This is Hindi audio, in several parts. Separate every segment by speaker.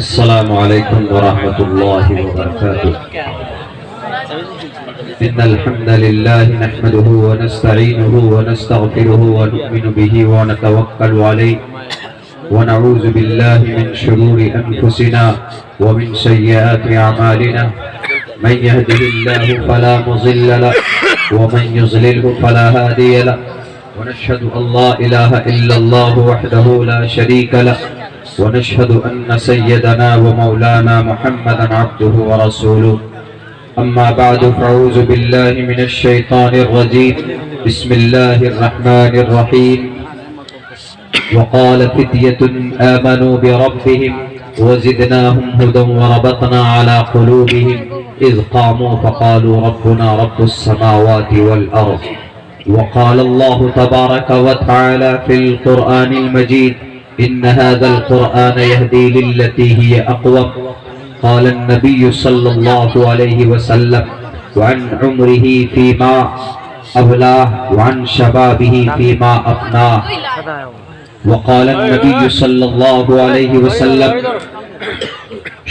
Speaker 1: अस्सलामु अलैकुम वरहमतुल्लाहि वबरकातुह। इन्नल हम्दलिल्लाहि नहमदुहु व नस्तईनुहु व नस्तगफिरुहु व नु'मिनु बिही व नतवक्कलु अलैहि व नऊज़ु बिल्लाहि मिन शुरूरि अनफुसिना व मिन सय्यिआति अमालिना। मन यहदिहिल्लाहु फला मुज़िल्ल लहु व मन युज़लिलहु फला हादिय लहु व नशहदु अल्ला इलाहा इल्लल्लाहु वहदहु ला शरीक लहु व नशहदु अन्न सय्यदना व मौलाना मुहम्मदन अब्दुहु व रसूलुहु। अम्मा बअदु फ़अऊज़ु बिल्लाहि मिनश शैतानिर रजीम। बिस्मिल्लाहिर रहमानिर रहीम। वक़ाल फ़ित्यतुन आमनू बिरब्बिहिम वज़िदनाहुम हुदन वरबतना अला क़ुलूबिहिम इज़ क़ामू फ़क़ालू रब्बुना रब्बुस समावाति वल अर्ज़। वक़ाल अल्लाहु तबारक व तआला फ़िल क़ुरआनिल मजीद इन्न हाज़ल क़ुरआन यहदी लिल्लती हिय अक़वम। क़ाल अन्नबिय्यु सल्लल्लाहु अलैहि वसल्लम वअन उम्रिही फ़ीमा अबलाह वअन शबाबिही फ़ीमा अफ़नाह। वक़ाल अन्नबिय्यु सल्लल्लाहु अलैहि वसल्लम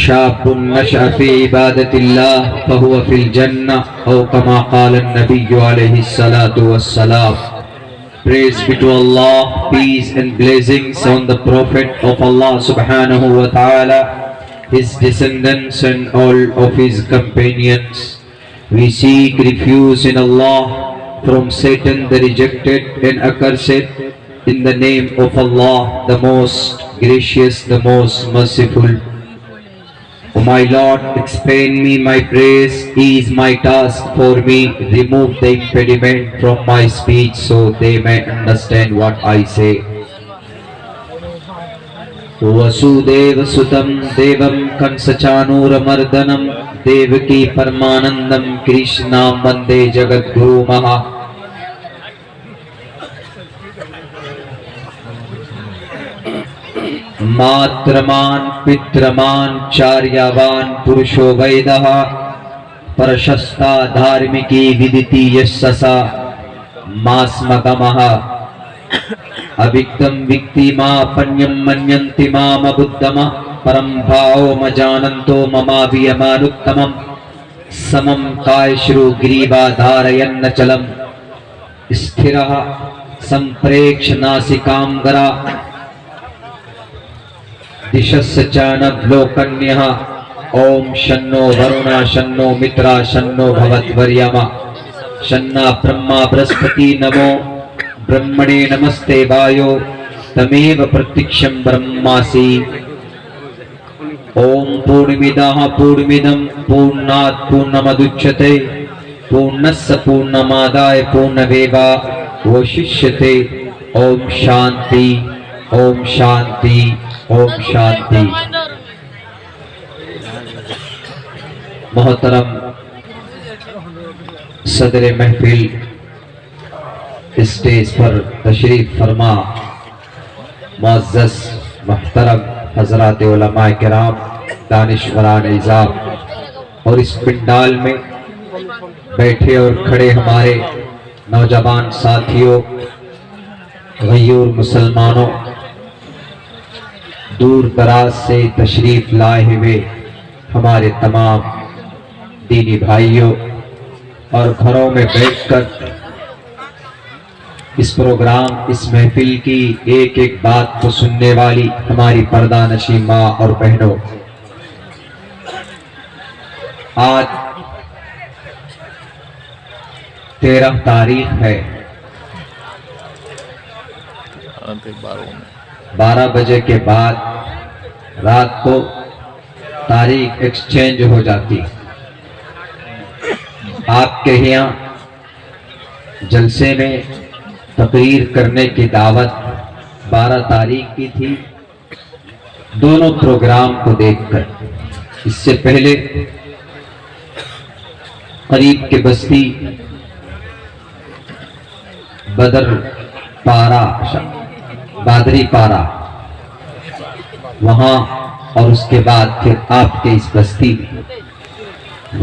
Speaker 1: शाबुन नशअ फ़ी इबादतिल्लाह फ़हुव फ़िल जन्नह औ कमा क़ाल अन्नबिय्यु अलैहि सलातु वस्सलाम। Praise be to Allah, peace and blessings on the Prophet of Allah subhanahu wa ta'ala, his descendants and all of his companions. We seek refuge in Allah from Satan the rejected and accursed, in the name of Allah, the most gracious, the most merciful. O my Lord, explain me my praise, ease my task for me, remove the impediment from my speech so they may understand what I say. Vasudev सुतं देवं कंसचानूरमर्दनं देवकी परमानंदं कृष्णां वंदे जगद्गुरुमः। मात्रमान पित्रमान चार्यवान पुरुषो वैदः प्रशस्ता धार्मिकी विदिति यस्ससा मास्मगमः। अविक्तं विक्तिमापन्यं मन्यन्ति मामबुद्धमः परं भावमजानन्तो ममावियमानुत्तमं। समं कायश्रु ग्रीवाधारयन्नचलं स्थिरः सम्प्रेक्ष्य नासिकां गरा दिशस्य चानवलोकन्यः। ओम शन्नो वरुणा शन्नो मित्रा शन्नो भवद्वर्यमा शन्ना ब्रह्मा बृहस्पति नमो ब्रह्मणे नमस्ते वायो तमेव प्रत्यक्षं ब्रह्मासि। ओम पूर्णमिदः पूर्णमिदं पूर्णात् पूर्णमुदच्यते पूर्णस्य पूर्णमादाय पूर्णमेवावशिष्यते। ओम शांति ओम शांति ओम शांति। मोहतरम सदर महफिल स्टेज पर तशरीफ फरमा मुअज़्ज़ज़ मुहतरम हज़रात उलमाए किराम दानिशवरान इज़ाम और इस पिंडाल में बैठे और खड़े हमारे नौजवान साथियों, गयूर मुसलमानों, दूर दराज से तशरीफ लाए हुए हमारे तमाम दीनी भाइयों और घरों में बैठकर इस प्रोग्राम, इस महफिल की एक एक बात को सुनने वाली हमारी पर्दा नशी माँ और बहनों, आज 13 तारीख है। 12 बजे के बाद रात को तारीख एक्सचेंज हो जाती। आपके यहाँ जलसे में तकरीर करने की दावत 12 तारीख की थी। दोनों प्रोग्राम को देखकर इससे पहले करीब के बस्ती बदर पारा बादरी पारा वहां और उसके बाद फिर आपके इस बस्ती में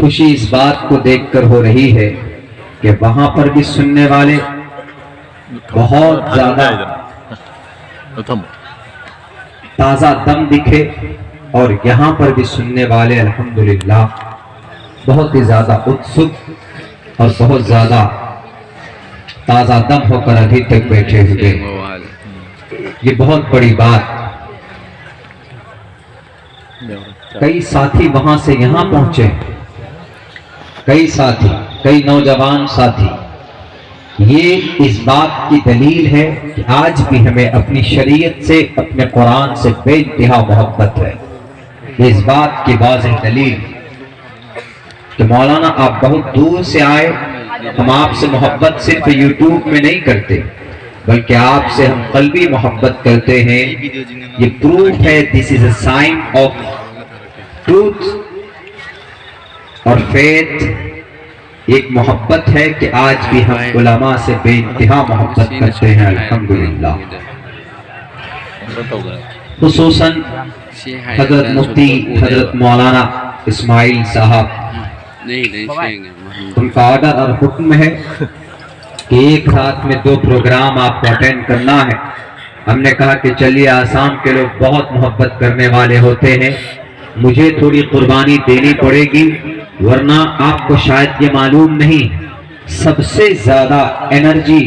Speaker 1: खुशी इस बात को देखकर हो रही है कि वहां पर भी सुनने वाले बहुत ज्यादा ताज़ा दम दिखे, और यहाँ पर भी सुनने वाले अल्हम्दुलिल्लाह बहुत ही ज़्यादा उत्सुक और बहुत ज़्यादा ताज़ा दम होकर अभी तक बैठे हुए, ये बहुत बड़ी बात। कई साथी वहां से यहाँ पहुंचे, कई साथी, कई नौजवान साथी। ये इस बात की दलील है कि आज भी हमें अपनी शरीयत से, अपने कुरान से बेइंतहा मोहब्बत है। इस बात की वाज़ेह दलील कि मौलाना आप बहुत दूर से आए, हम आपसे मोहब्बत सिर्फ यूट्यूब में नहीं करते, बल्कि आपसे हम क़ल्बी मोहब्बत करते हैं। ये प्रूफ है, this is a sign of truth और फेथ। एक मोहब्बत है कि आज भी हम उलमा से बेइंतहा मोहब्बत करते हैं अल्हम्दुलिल्लाह। खुसूसन हजरत मुफ्ती हजरत मौलाना इस्माइल साहब, उनका ऑर्डर और हुक्म है कि एक साथ में 2 प्रोग्राम आपको अटेंड करना है। हमने कहा कि चलिए, आसाम के लोग बहुत मोहब्बत करने वाले होते हैं, मुझे थोड़ी कुर्बानी देनी पड़ेगी, वरना आपको शायद ये मालूम नहीं, सबसे ज्यादा एनर्जी,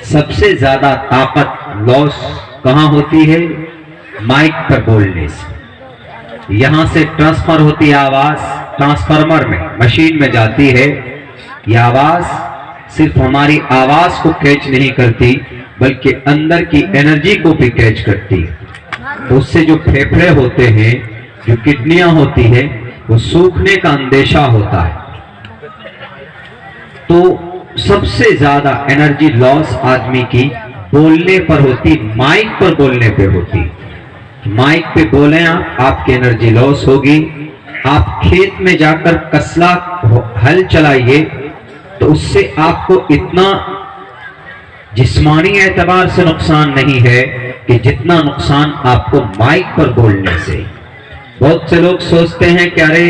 Speaker 1: सबसे ज्यादा ताकत लॉस कहाँ होती है? माइक पर बोलने से। यहां से ट्रांसफर होती है आवाज, ट्रांसफार्मर में, मशीन में जाती है। यह आवाज सिर्फ हमारी आवाज को कैच नहीं करती, बल्कि अंदर की एनर्जी को भी कैच करती है। उससे जो फेफड़े होते हैं, जो किडनियां होती है, वो सूखने का अंदेशा होता है। तो सबसे ज्यादा एनर्जी लॉस आदमी की बोलने पर होती, माइक पर बोलने पे होती। माइक पे बोले आप, आपकी एनर्जी लॉस होगी। आप खेत में जाकर कसला हल चलाइए, तो उससे आपको इतना जिस्मानी एतबार से नुकसान नहीं है कि जितना नुकसान आपको माइक पर बोलने से। बहुत से लोग सोचते हैं कि अरे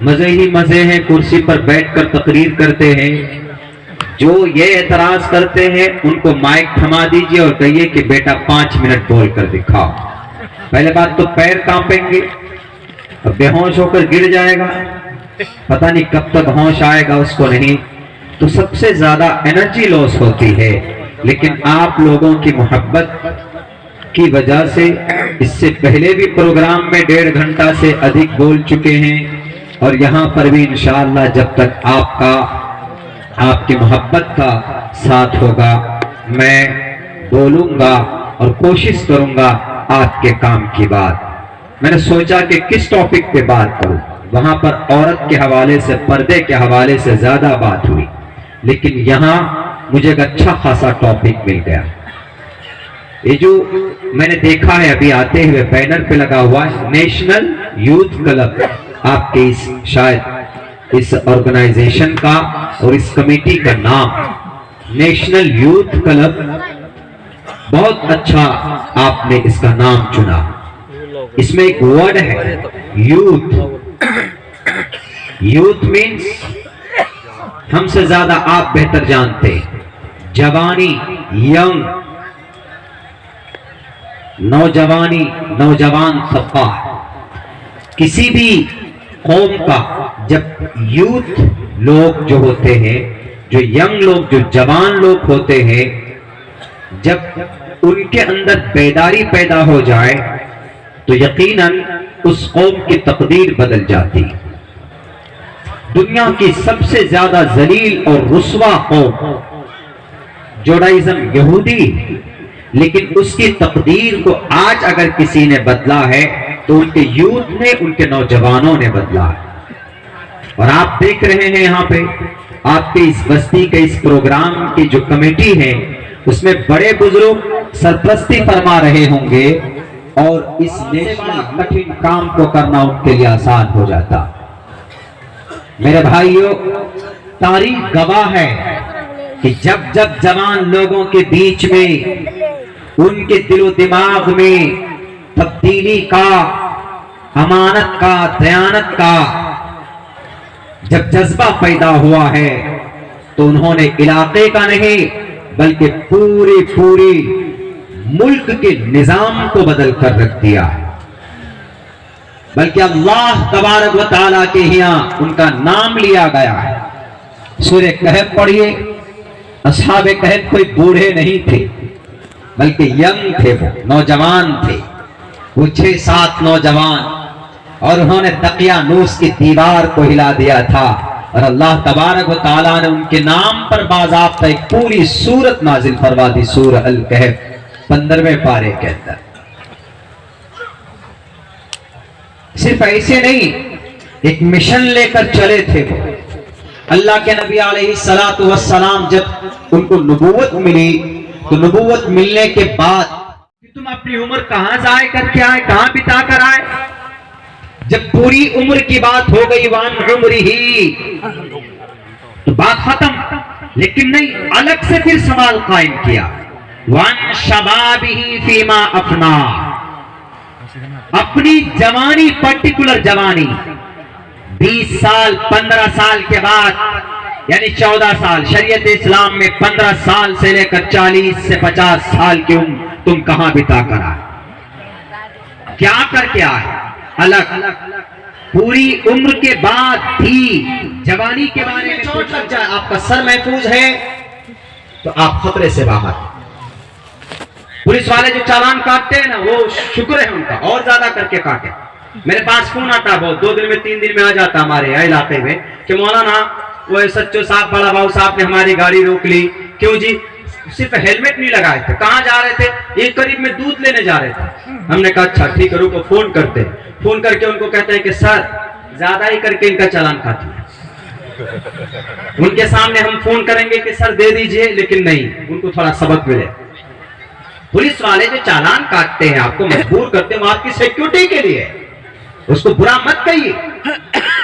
Speaker 1: मजे ही मजे हैं, कुर्सी पर बैठकर तकरीर करते हैं। जो ये एतराज करते हैं उनको माइक थमा दीजिए और कहिए कि बेटा 5 मिनट बोल कर दिखाओ। पहले बात तो पैर कांपेंगे, बेहोश होकर गिर जाएगा, पता नहीं कब तक होश आएगा उसको नहीं। तो सबसे ज्यादा एनर्जी लॉस होती है। लेकिन आप लोगों की मोहब्बत की वजह से इससे पहले भी प्रोग्राम में 1.5 घंटा से अधिक बोल चुके हैं, और यहाँ पर भी इंशाअल्लाह जब तक आपकी मोहब्बत का साथ होगा, मैं बोलूंगा और कोशिश करूंगा आपके काम की बात। मैंने सोचा कि किस टॉपिक पे बात करूं। वहां पर औरत के हवाले से, पर्दे के हवाले से ज्यादा बात हुई, लेकिन यहाँ मुझे एक अच्छा खासा टॉपिक मिल गया। ये जो मैंने देखा है अभी आते हुए बैनर पे लगा हुआ है, नेशनल यूथ क्लब, आपके शायद इस ऑर्गेनाइजेशन का और इस कमेटी का नाम नेशनल यूथ क्लब, बहुत अच्छा आपने इसका नाम चुना। इसमें एक वर्ड है यूथ। यूथ मीन्स, हमसे ज्यादा आप बेहतर जानते, जवानी, यंग, नौजवानी, नौजवान तबका। किसी भी कौम का जब यूथ लोग जो होते हैं, जो यंग लोग, जो जवान लोग होते हैं, जब उनके अंदर बेदारी पैदा हो जाए तो यकीनन उस कौम की तकदीर बदल जाती। दुनिया की सबसे ज्यादा जलील और रुस्वा कौम जुडाइज्म, यहूदी, लेकिन उसकी तकदीर को आज अगर किसी ने बदला है तो उनके यूथ ने, उनके नौजवानों ने बदला है। और आप देख रहे हैं यहाँ पे आपके इस बस्ती के इस प्रोग्राम की जो कमेटी है, उसमें बड़े बुजुर्ग सरपरस्ती फरमा रहे होंगे, और इस नेशनल कठिन काम को करना उनके लिए आसान हो जाता। मेरे भाइयों, तारीख गवाह है कि जब जब जवान लोगों के बीच में, उनके दिलो दिमाग में तब्दीली का, अमानत का, दयानत का जब जज्बा पैदा हुआ है, तो उन्होंने इलाके का नहीं बल्कि पूरी मुल्क के निजाम को बदल कर रख दिया है, बल्कि अल्लाह तबारक व तआला के यहाँ उनका नाम लिया गया है। सूरह कहफ पढ़िए, अस्हाबे कहफ कोई बूढ़े नहीं थे, बल्कि यंग थे, वो नौजवान थे, वो 6-7 नौजवान, और उन्होंने तकिया नूस की दीवार को हिला दिया था, और अल्लाह तबारक व तआला ने उनके नाम पर बाज़ाब्ता एक पूरी सूरत नाजिल फरमा दी, सूरह अल कहफ 15वें पारे के अंदर। सिर्फ ऐसे नहीं, एक मिशन लेकर चले थे वो। अल्लाह के नबी अलैहिस्सलातु वस्सलाम जब उनको नबूवत मिली, तो नबूवत मिलने के बाद कि तुम अपनी उम्र कहां जाए करके आए, कहां बिता कर आए, जब पूरी उम्र की बात हो गई, वान उम्र ही, तो बात खत्म। लेकिन नहीं, अलग से फिर सवाल कायम किया, वान शबाबिही फीमा अफना, अपनी जवानी, पर्टिकुलर जवानी 20 साल 15 साल के बाद, यानी 14 साल, शरीयत इस्लाम में 15 साल से लेकर 40 से 50 साल की उम्र तुम कहां बिता कर आए, क्या करके आए, अलग पूरी उम्र के बाद भी जवानी के बारे में चोट लग जाए, आपका सर महफूज है तो आप खतरे से बाहर। पुलिस वाले जो चालान काटते हैं ना, वो शुक्र है उनका, और ज्यादा करके काटे। मेरे पास फोन आता बहुत, 2 दिन में 3 दिन में आ जाता हमारे यहाँ इलाके में कि मौलाना वो सच्चो साहब, बड़ा बाबू साहब ने हमारी गाड़ी रोक ली। क्यों जी? सिर्फ हेलमेट नहीं लगाए थे। कहाँ जा रहे थे? एक करीब में दूध लेने जा रहे थे। हमने कहा अच्छा ठीक है, रुको, फोन करते। फोन करके उनको कहते हैं कि सर ज्यादा ही करके इनका चालान काटिए। उनके सामने हम फोन करेंगे कि सर दे दीजिए, लेकिन नहीं, उनको थोड़ा सबक मिले। पुलिस वाले जो चालान काटते हैं, आपको मजबूर करते हैं, वो आपकी सिक्योरिटी के लिए, उसको बुरा मत कहिए।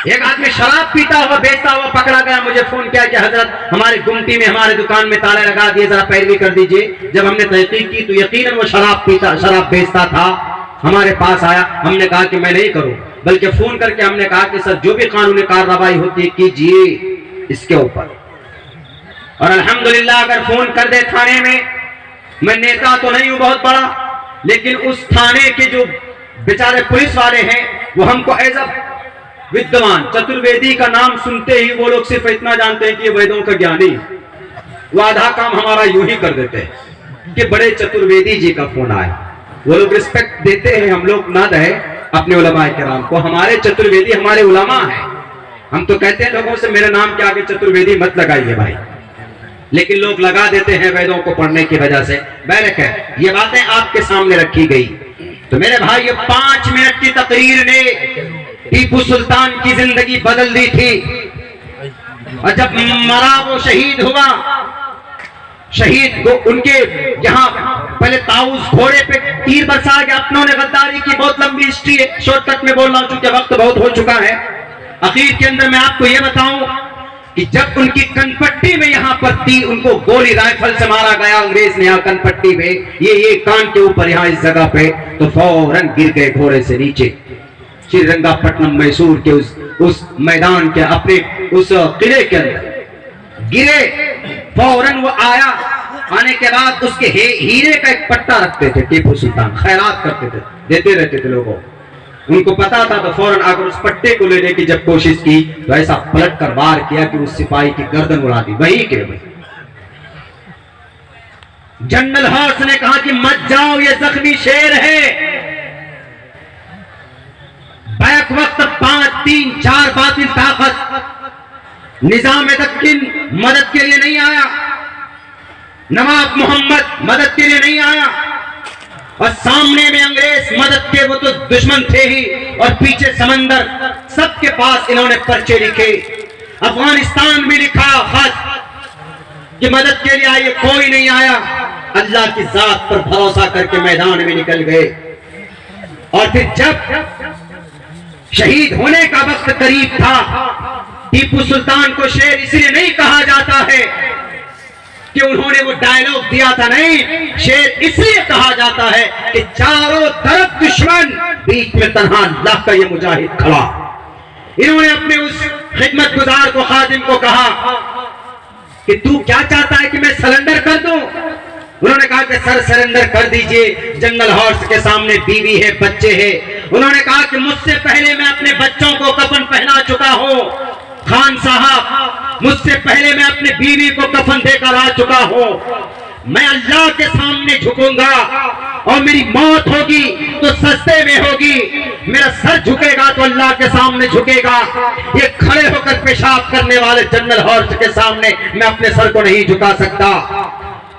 Speaker 1: एक आदमी शराब पीता हुआ, बेचता हुआ पकड़ा गया, मुझे फोन किया कि हजरत हमारे गुमटी में, हमारे दुकान में ताले लगा दिए, जरा पैरवी कर दीजिए। जब हमने तहकीक की तो यकीनन वो शराब बेचता था। हमारे पास आया, हमने कहा कि मैं नहीं करूं, बल्कि फोन करके हमने कहा कि सर जो भी कानूनी कार्रवाई होती है कीजिए इसके ऊपर। और अल्हम्दुलिल्लाह अगर फोन कर दे थाने में, मैं नेता तो नहीं हूं बहुत बड़ा, लेकिन उस थाने के जो बेचारे पुलिस वाले हैं, वो हमको एज अ विद्वान, चतुर्वेदी का नाम सुनते ही वो लोग सिर्फ इतना जानते हैं कि ये वेदों का ज्ञानी, वो आधा काम हमारा यूं ही कर देते हैं कि बड़े चतुर्वेदी जी का फोन आए। वो लोग रिस्पेक्ट देते हैं, हम लोग ना दे अपने उलमाए किराम को। हमारे चतुर्वेदी हमारे उलमा हैं। हम तो कहते हैं लोगों से मेरे नाम के आगे चतुर्वेदी मत लगाइए भाई, लेकिन लोग लगा देते हैं वेदों को पढ़ने की वजह से। बैरक है, ये बातें आपके सामने रखी गई। तो मेरे भाई, ये 5 मिनट की तकरीर ने टीपू सुल्तान की जिंदगी बदल दी थी। और जब मरा, वो शहीद हुआ, शहीद को उनके यहाँ पहले ताऊस घोड़े पे तीर बरसा गया। अपनों ने गद्दारी की, बहुत लंबी हिस्ट्री है, शॉर्टकट में बोल रहा हूं क्योंकि वक्त बहुत हो चुका है। आखिर के अंदर मैं आपको यह बताऊं कि जब उनकी कनपट्टी में यहाँ पर थी, उनको गोली राइफल से मारा गया अंग्रेज ने, यहाँ कनपट्टी में, ये कान के ऊपर, यहाँ इस जगह पे, तो फौरन गिर गए घोड़े से नीचे। श्रीरंगापट्टनम मैसूर के उस मैदान के, अपने उस किले के अंदर गिरे। फौरन वो आया, आने के बाद उसके हीरे का एक पट्टा रखते थे टीपू सुल्तान, खैरात करते थे, देते रहते थे लोगों। उनको पता था, तो फौरन आकर उस पट्टे को लेने की जब कोशिश की, तो ऐसा पलट कर वार किया कि उस सिपाही की गर्दन उड़ा दी, वही के वही। जनरल हॉर्स ने कहा कि मत जाओ, ये जख्मी शेर है। बैक वक्त 5, 3, 4 बातिल ताकत निजाम दक्किन मदद के लिए नहीं आया, नवाब मोहम्मद मदद के लिए नहीं आया, और सामने में अंग्रेज मदद के, वो तो दुश्मन थे ही, और पीछे समंदर, सबके पास इन्होंने पर्चे लिखे। अफगानिस्तान भी लिखा खत कि मदद के लिए आइए, कोई नहीं आया। अल्लाह की जात पर भरोसा करके मैदान में निकल गए। और फिर जब शहीद होने का वक्त करीब था, टीपू सुल्तान को शेर इसलिए नहीं कहा जाता है कि उन्होंने वो डायलॉग दिया था, नहीं, शेर इसलिए कहा जाता है कि चारों तरफ दुश्मन, बीच में तन्हा अल्लाह का ये मुजाहिद खड़ा। इन्होंने अपने उस खिदमत गुजार को, खादिम को कहा कि तू क्या चाहता है कि मैं सरेंडर कर दूं?
Speaker 2: उन्होंने कहा कि सर सरेंडर कर दीजिए, जंगल हॉर्स के सामने बीवी है, बच्चे हैं। उन्होंने कहा कि मुझसे पहले मैं अपने बच्चों को कफन पहना चुका हूं, खान साहब मुझसे पहले मैं अपनी बीवी को कफन देकर आ चुका हूं, मैं अल्लाह के सामने झुकूंगा और मेरी मौत होगी तो सस्ते में होगी, मेरा सर झुकेगा तो अल्लाह के सामने झुकेगा। ये खड़े होकर पेशाब करने वाले जनरल हॉर्स के सामने मैं अपने सर को नहीं झुका सकता।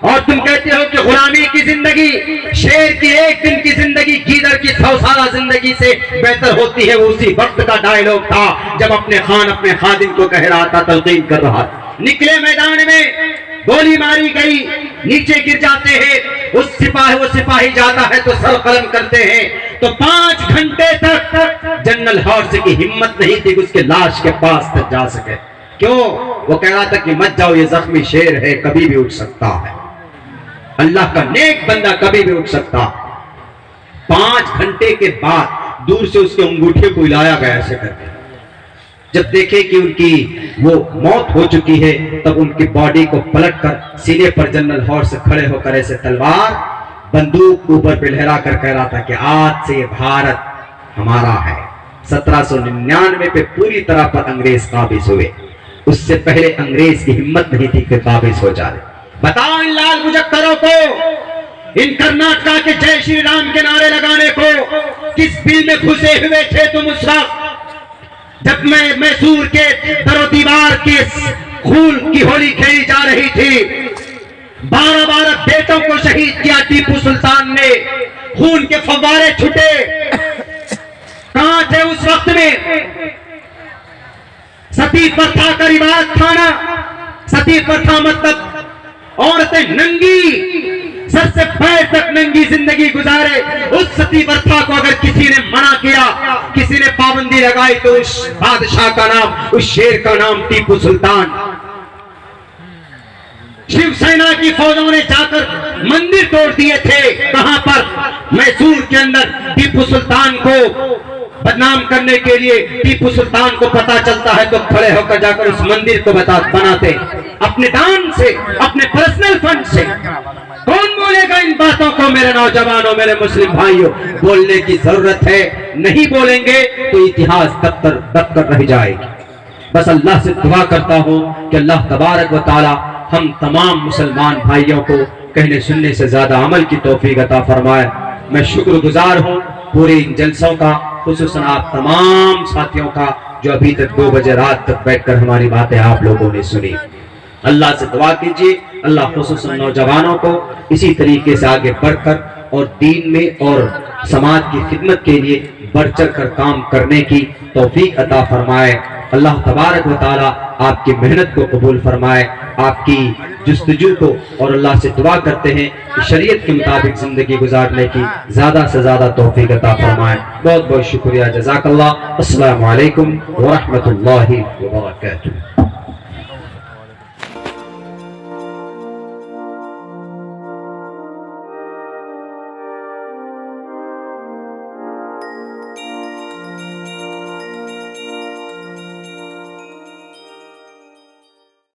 Speaker 2: और तुम कहते हो कि गुलामी की जिंदगी शेर की एक दिन की जिंदगी गीदड़ की 100 साल जिंदगी से बेहतर होती है। वो उसी वक्त का डायलॉग था जब अपने खान अपने खादिम को कह रहा था, तलकीन कर रहा था। निकले मैदान में, गोली मारी गई, नीचे गिर जाते हैं, वो सिपाही जाता है तो सर कलम करते हैं। तो 5 घंटे तक जनरल हॉर्स की हिम्मत नहीं थी उसके लाश के पास तक जा सके। क्यों? वो कह रहा था कि मत जाओ, ये जख्मी शेर है, कभी भी उठ सकता है, अल्लाह का नेक बंदा कभी भी उठ सकता। 5 घंटे के बाद दूर से उसके अंगूठे को हिलाया गया ऐसे करके। जब देखे कि उनकी वो मौत हो चुकी है तब उनकी बॉडी को पलटकर सीने पर जनरल हॉर्स खड़े होकर ऐसे तलवार बंदूक ऊपर पे लहरा कर कह रहा था कि आज से ये भारत हमारा है। 1799 पे पूरी तरह पर अंग्रेज काबिज हुए, उससे पहले अंग्रेज की हिम्मत नहीं थी कि काबिज हो जाए। बताओ इन लाल मुजक्करों को, इन कर्नाटका के जय श्री राम के नारे लगाने को किस बिल में घुसे हुए थे तुम उस वक्त जब मैं मैसूर के दरो दीवार के खून की होली खेली जा रही थी। 12 बेटों को शहीद किया टीपू सुल्तान ने, खून के फव्वारे छूटे। कहां थे उस वक्त में? सती प्रथा का रिवाज था ना। सती प्रथा मतलब औरतें नंगी, सर से पैर तक नंगी जिंदगी गुजारे। उस सती प्रथा को अगर किसी ने मना किया, किसी ने पाबंदी लगाई तो उस बादशाह का नाम, उस शेर का नाम टीपू सुल्तान। शिवसेना की फौजों ने जाकर मंदिर तोड़ दिए थे। कहां पर? मैसूर के अंदर। टीपू सुल्तान को बदनाम करने के लिए टीपू सुल्तान को पता चलता है तो खड़े होकर जाकर उस मंदिर को बनाते अपने दान से, अपने पर्सनल फंड से। कौन बोलेगा इन बातों को? मेरे नौजवानों, मेरे मुस्लिम भाइयों, बोलने की जरूरत है। नहीं बोलेंगे तो इतिहास दबकर रह जाएगी। बस अल्लाह से दुआ करता हूं कि अल्लाह तबारक व तआला हम तमाम मुसलमान भाइयों को कहने सुनने से ज्यादा अमल की तौफीक अता फरमाए। मैं शुक्रगुजार हूं पूरे इन जलसों का, खुसूसन आप तमाम साथियों का जो अभी तक 2 बजे रात तक बैठकर हमारी बातें आप लोगों ने सुनी। अल्लाह से दुआ कीजिए अल्लाह खुसूसन नौजवानों को इसी तरीके से आगे बढ़कर और दीन में और समाज की खिदमत के लिए बढ़ चढ़ कर काम करने की तौफीक अता फरमाए। अल्लाह तबारक व तआला आपकी मेहनत को कबूल फरमाए, आपकी जुस्तजू को, और अल्लाह से दुआ करते हैं कि शरीयत के मुताबिक जिंदगी गुजारने की ज्यादा से ज्यादा तौफीक अता फरमाए। बहुत बहुत शुक्रिया, जज़ाकल्लाह। अस्सलामु अलैकुम व रहमतुल्लाहि व बरकातुहू।